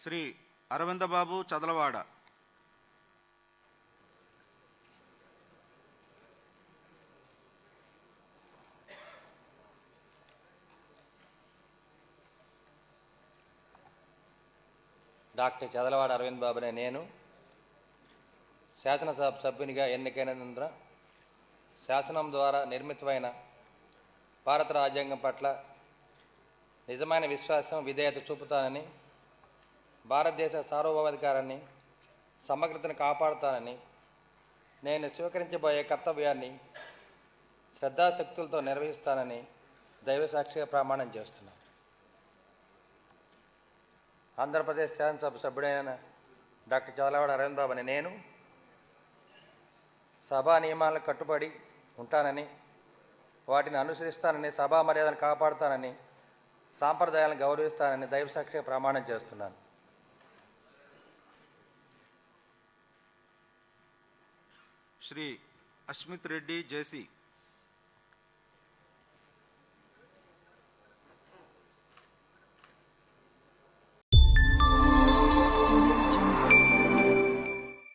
Shri Aravindababu Chadalavada. Doctor Chadalavada Arvind బాబునే నేను శాసనసభ సభ్యునిగా ఎన్నికైనందున శాసనం ద్వారా నిర్మితమైన భారత రాజ్యాంగం పట్ల నిజమైన విశ్వాసం, విధేయత చూపుతానని, భారతదేశ సార్వభౌమాధికారాన్ని, సమగ్రతను కాపాడుతానని, నేను స్వీకరించబోయే కర్తవ్యాన్ని శ్రద్ధాశక్తులతో నిర్వహిస్తానని దైవసాక్షిగా ప్రమాణం చేస్తున్నాను. ఆంధ్రప్రదేశ్ శాసనసభ సభ్యుడైన డాక్టర్ చదలవాడ అరవింద్ బాబు అనే నేను సభా నియమాలకు కట్టుబడి ఉంటానని, వాటిని అనుసరిస్తానని, సభా మర్యాదను కాపాడుతానని, సాంప్రదాయాలను గౌరవిస్తానని దైవసాక్షిగా ప్రమాణం చేస్తున్నాను. శ్రీ అస్మిత్ రెడ్డి జేసీ.